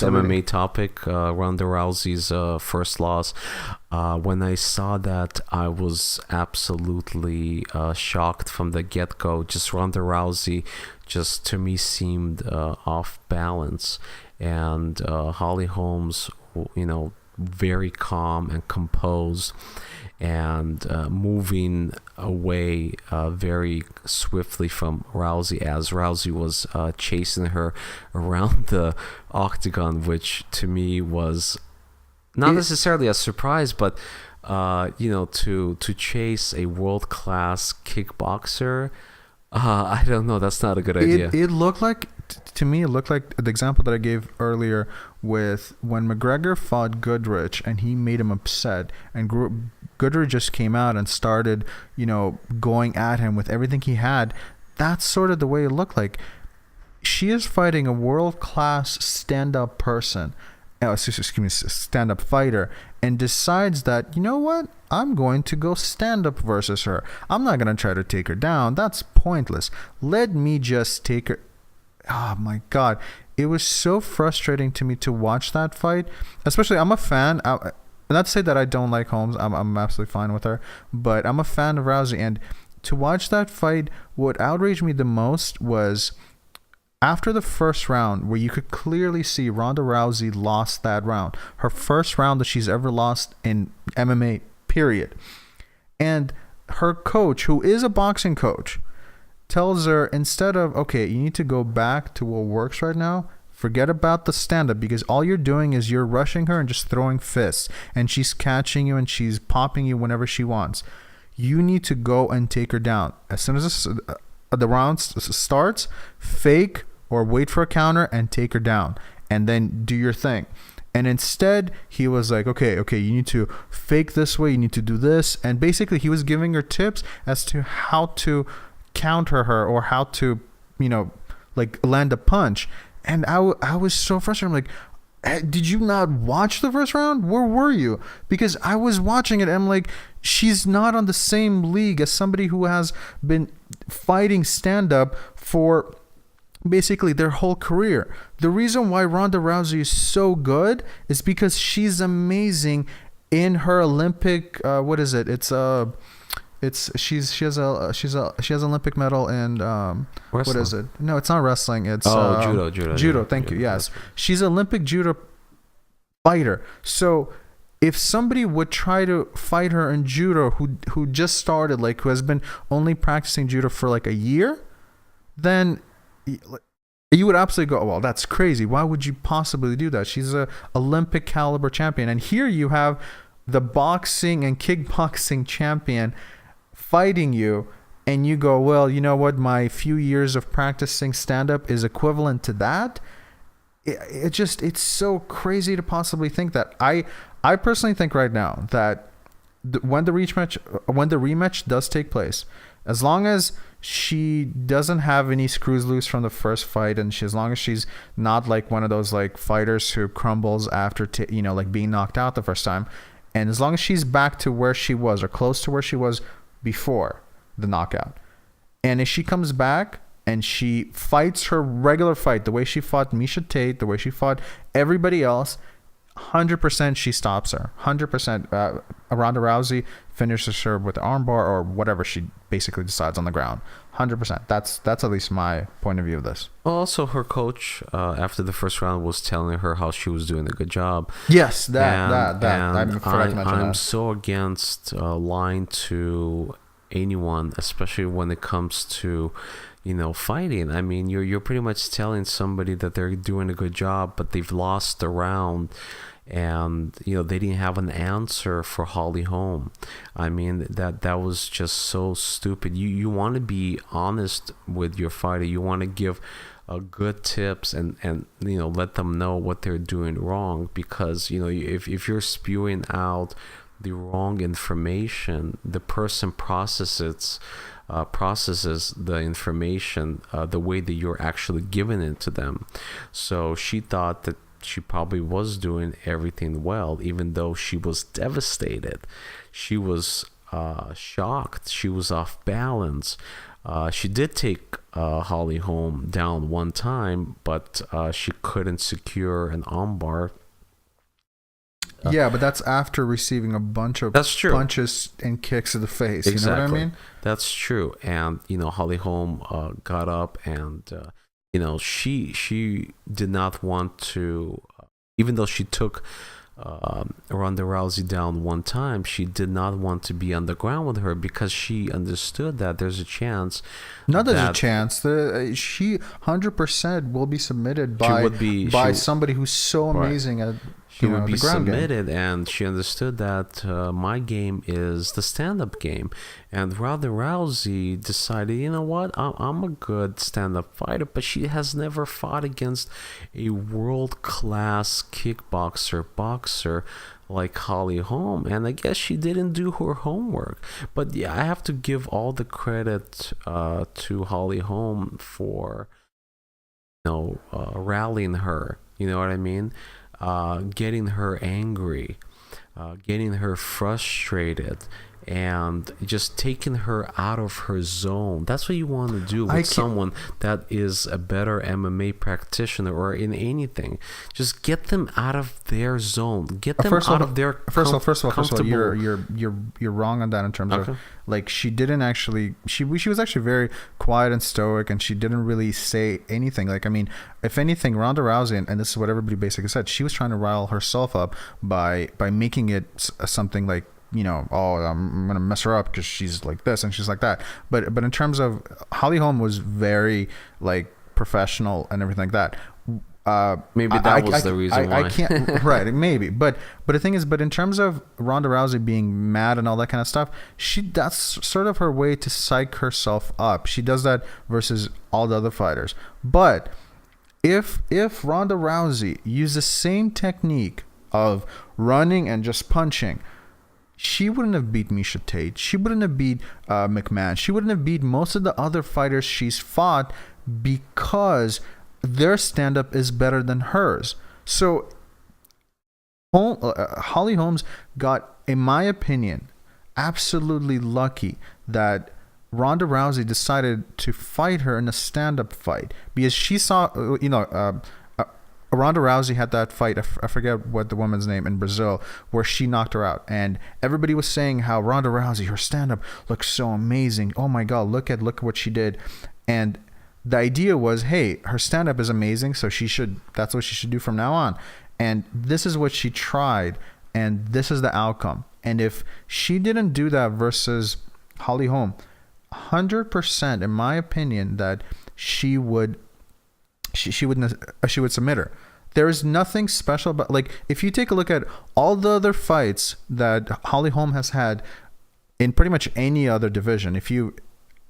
Absolutely. MMA topic, Ronda Rousey's first loss. When I saw that, I was absolutely shocked from the get-go. Just Ronda Rousey, just to me seemed off balance, and Holly Holmes, very calm and composed, and moving away very swiftly from Rousey as Rousey was chasing her around the octagon, which to me was not necessarily a surprise, but to chase a world-class kickboxer, I don't know, that's not a good idea. It looked like, to me, it looked like the example that I gave earlier with when McGregor fought Goodrich and he made him upset, and Goodrich just came out and started, going at him with everything he had. That's sort of the way it looked like. She is fighting a world-class stand-up person, excuse me, stand-up fighter, and decides that, you know what, I'm going to go stand-up versus her. I'm not going to try to take her down. That's pointless. Let me just take her. Oh my God. It was so frustrating to me to watch that fight. Especially, I'm a fan. Not to say that I don't like Holmes. I'm absolutely fine with her. But I'm a fan of Rousey. And to watch that fight, what outraged me the most was after the first round, where you could clearly see Ronda Rousey lost that round. Her first round that she's ever lost in MMA, period. And her coach, who is a boxing coach, tells her, instead of, okay, you need to go back to what works right now, forget about the stand-up, because all you're doing is you're rushing her and just throwing fists, and she's catching you and she's popping you whenever she wants. You need to go and take her down. As soon as the round starts, fake or wait for a counter and take her down, and then do your thing. And instead, he was like, okay, you need to fake this way, you need to do this. And basically, he was giving her tips as to how to counter her or how to, land a punch. And I was so frustrated. I'm like, did you not watch the first round? Where were you? Because I was watching it and I'm like, she's not on the same league as somebody who has been fighting stand-up for basically their whole career. The reason why Ronda Rousey is so good is because she's amazing in her Olympic she has Olympic medal in what is it? No, it's not wrestling. It's judo. Judo. Thank you. Yes, she's Olympic judo fighter. So if somebody would try to fight her in judo, who just started, who has been only practicing judo for a year, then you would absolutely go, oh, well, that's crazy. Why would you possibly do that? She's a Olympic caliber champion, and here you have the boxing and kickboxing champion fighting you, and you go, well, you know what, my few years of practicing stand-up is equivalent to that. It's so crazy to possibly think that. I personally think right now that when the rematch does take place, as long as she doesn't have any screws loose from the first fight, and as long as she's not one of those fighters who crumbles after being knocked out the first time, and as long as she's back to where she was or close to where she was before the knockout, and if she comes back and she fights her regular fight the way she fought Miesha Tate, the way she fought everybody else, 100% she stops her. 100%. Ronda Rousey finishes her with the armbar or whatever she basically decides on the ground. 100%. That's at least my point of view of this. Also, her coach after the first round was telling her how she was doing a good job. Yes, that. I forgot to mention that. I'm so against lying to anyone, especially when it comes to fighting. I mean, you're pretty much telling somebody that they're doing a good job, but they've lost the round, and they didn't have an answer for Holly Holm. I mean, that was just so stupid. You want to be honest with your fighter. You want to give good tips and let them know what they're doing wrong, because if you're spewing out the wrong information, the person processes the information the way that you're actually giving it to them. So she thought that she probably was doing everything well, even though she was devastated. She was shocked. She was off balance. She did take Holly Holm down one time, but she couldn't secure an armbar. Yeah, but that's after receiving a bunch of That's true. punches and kicks to the face. Exactly. You know what I mean? That's true. And Holly Holm got up, and she did not want to, even though she took Ronda Rousey down one time, she did not want to be on the ground with her because she understood that there's a chance. Not there's a chance. She 100% will be submitted by somebody who's so amazing at she would be submitted, and she understood that my game is the stand-up game. And Ronda Rousey decided, you know what, I'm a good stand-up fighter, but she has never fought against a world-class boxer like Holly Holm, and I guess she didn't do her homework. But yeah, I have to give all the credit to Holly Holm for rallying her. You know what I mean? Getting her angry, getting her frustrated, and just taking her out of her zone. That's what you want to do with someone that is a better MMA practitioner or in anything. Just get them out of their zone. Get them out of their First of all, you're wrong on that in terms of, like, she didn't actually, she was actually very quiet and stoic, and she didn't really say anything. Like, I mean, if anything, Ronda Rousey, and this is what everybody basically said, she was trying to rile herself up by making it something like, I'm gonna mess her up because she's like this and she's like that. But in terms of, Holly Holm was very, like, professional and everything like that. Maybe that was the reason why. I can't right, maybe. But the thing is, but in terms of Ronda Rousey being mad and all that kind of stuff, that's sort of her way to psych herself up. She does that versus all the other fighters. But if Ronda Rousey used the same technique of running and just punching, she wouldn't have beat Miesha Tate. She wouldn't have beat McMahon. She wouldn't have beat most of the other fighters she's fought because their stand-up is better than hers. So Holly Holmes got, in my opinion, absolutely lucky that Ronda Rousey decided to fight her in a stand-up fight, because she saw, Ronda Rousey had that fight, I forget what the woman's name, in Brazil, where she knocked her out, and everybody was saying how Ronda Rousey, her stand-up looks so amazing. Oh my God, look at what she did. And the idea was, hey, her stand-up is amazing, so that's what she should do from now on. And this is what she tried, and this is the outcome. And if she didn't do that versus Holly Holm, 100%, in my opinion, that she would submit her. There is nothing special about, like, if you take a look at all the other fights that Holly Holm has had in pretty much any other division,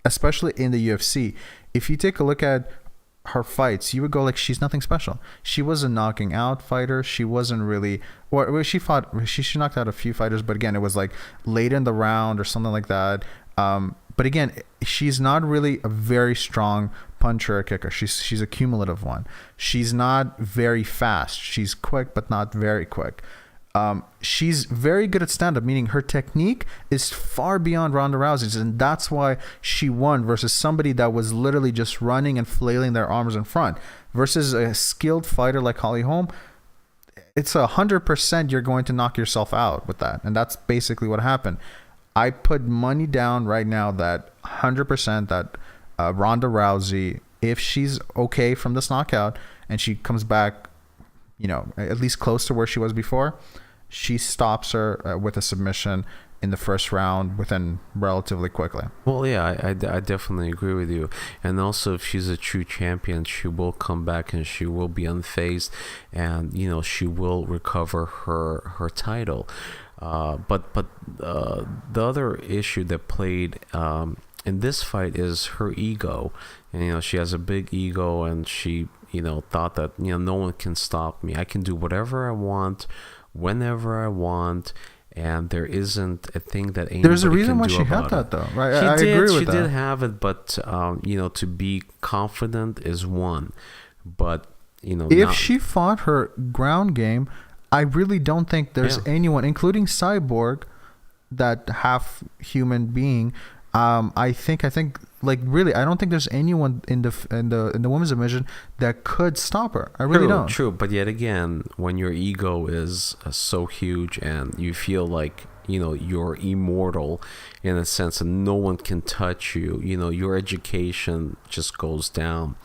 especially in the UFC, if you take a look at her fights, you would go like, she's nothing special. She was a knocking out fighter. She wasn't really, or she knocked out a few fighters, but again, it was like late in the round or something like that. But again, she's not really a very strong puncher or kicker. She's a cumulative one. She's not very fast. She's quick, but not very quick. She's very good at stand-up, meaning her technique is far beyond Ronda Rousey's, and that's why she won versus somebody that was literally just running and flailing their arms in front. Versus a skilled fighter like Holly Holm, it's 100% you're going to knock yourself out with that, and that's basically what happened. I put money down right now that 100% that Ronda Rousey, if she's okay from this knockout and she comes back, at least close to where she was before, she stops her with a submission in the first round within relatively quickly. Well, yeah, I definitely agree with you. And also, if she's a true champion, she will come back and she will be unfazed, and she will recover her title. But the other issue that played in this fight is her ego. And she has a big ego, and she thought that no one can stop me. I can do whatever I want, whenever I want, and there isn't a thing that anybody can do about it. There's a reason why she had that, though, right? I agree with that. She did have it, but to be confident is one, but if she fought her ground game, I really don't think there's anyone, including Cyborg, that half human being. I think like really, I don't think there's anyone in the women's division that could stop her. I really don't. True, but yet again, when your ego is so huge and you feel like, you know, you're immortal in a sense and no one can touch you, you know, your education just goes down.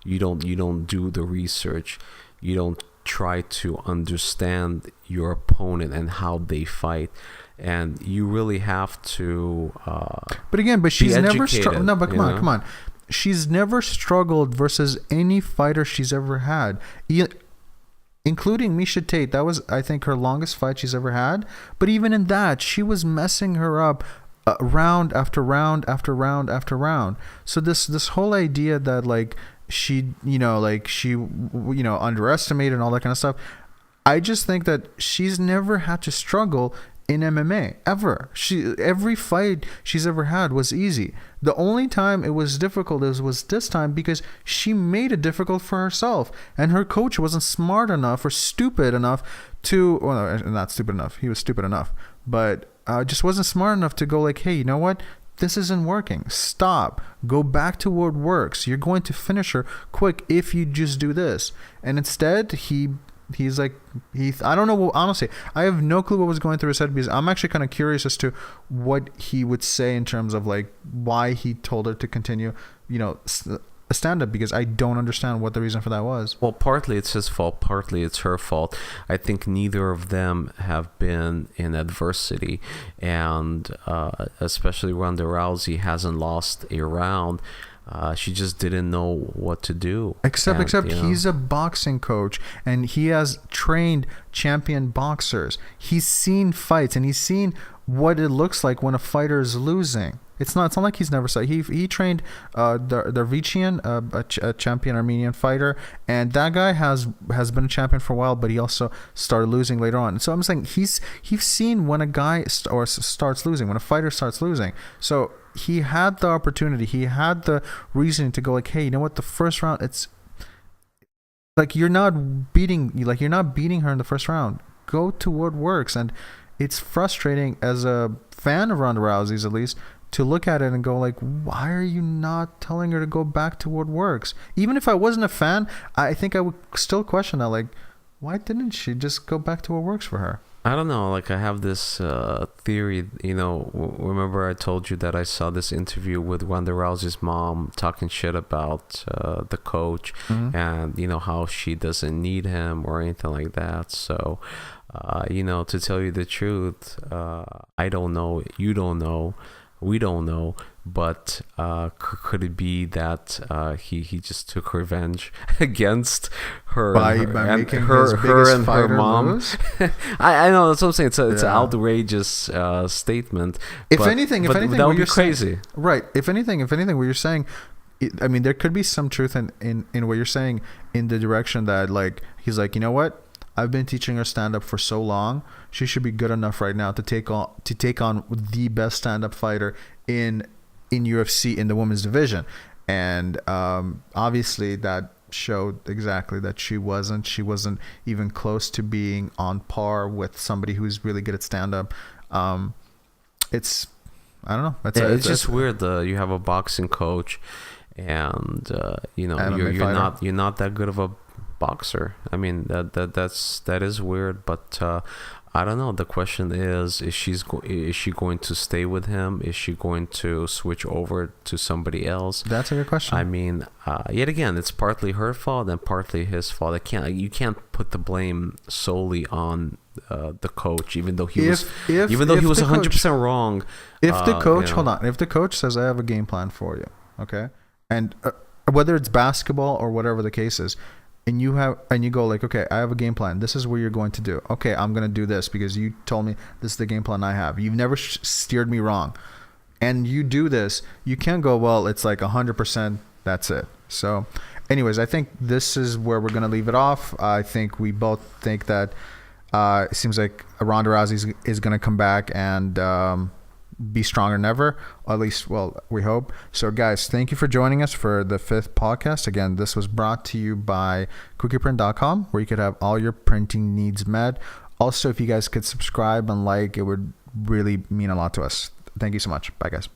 You don't do the research. You don't try to understand your opponent and how they fight. And you really have to but she's never struggled. no, but come on. She's never struggled versus any fighter she's ever had, including Miesha Tate. That was, I think, her longest fight she's ever had. But even in that, she was messing her up round after round after round after round. So this whole idea that like she underestimated and all that kind of stuff, I just think that she's never had to struggle in MMA ever. Every fight she's ever had was easy. The only time it was difficult was this time because she made it difficult for herself, and her coach wasn't smart enough or stupid enough to, well, no, not stupid enough. He was stupid enough, but just wasn't smart enough to go like, hey, you know what? This isn't working. Stop. Go back to what works. You're going to finish her quick if you just do this. And instead, he's like, I don't know. Honestly, I have no clue what was going through his head, because I'm actually kind of curious as to what he would say in terms of like why he told her to continue, a stand-up, because I don't understand what the reason for that was. Well, partly it's his fault, partly it's her fault. I think neither of them have been in adversity, and especially Ronda Rousey hasn't lost a round. She just didn't know what to do. Except he's a boxing coach, and he has trained champion boxers. He's seen fights, and he's seen what it looks like when a fighter is losing. It's not like he's never saw. He trained Darvician, a champion Armenian fighter, and that guy has been a champion for a while, but he also started losing later on. So I'm saying he's seen when a guy starts losing, when a fighter starts losing. So he had the opportunity, he had the reason to go like, hey, you know what? The first round, it's like you're not beating her in the first round. Go to what works. And it's frustrating as a fan of Ronda Rousey's, at least, to look at it and go like, why are you not telling her to go back to what works? Even if I wasn't a fan, I think I would still question that, like, why didn't she just go back to what works for her? I don't know. Like, I have this theory, remember I told you that I saw this interview with Ronda Rousey's mom talking shit about the coach, mm-hmm. and, how she doesn't need him or anything like that. So, to tell you the truth, I don't know. You don't know. We don't know, but could it be that he just took revenge against her by making her mom? I know, that's what I'm saying. It's an outrageous statement. If anything, that would be crazy, right? If anything, what you're saying, I mean, there could be some truth in what you're saying, in the direction that, like, he's like, you know what? I've been teaching her stand-up for so long. She should be good enough right now to take on the best stand-up fighter in UFC in the women's division. And obviously that showed exactly that she wasn't even close to being on par with somebody who's really good at stand-up. It's, I don't know. It's just weird. You have a boxing coach, and you're not that good of a boxer. I mean, that is weird, but I don't know. The question is she going to stay with him? Is she going to switch over to somebody else? That's a good question. I mean, yet again, it's partly her fault and partly his fault. You can't put the blame solely on the coach, even though he was 100% wrong. If the coach, hold on, if the coach says, I have a game plan for you, okay, and whether it's basketball or whatever the case is, and you go like, okay, I have a game plan. This is what you're going to do. Okay, I'm going to do this because you told me this is the game plan I have. You've never steered me wrong. And you do this. You can't go, well, it's like 100%. That's it. So anyways, I think this is where we're going to leave it off. I think we both think that it seems like Ronda Rousey is going to come back and be stronger than ever, or at least, well, we hope. So guys, thank you for joining us for the 5th podcast. Again, this was brought to you by cookieprint.com, where you could have all your printing needs met. Also, if you guys could subscribe and like, it would really mean a lot to us. Thank you so much. Bye guys.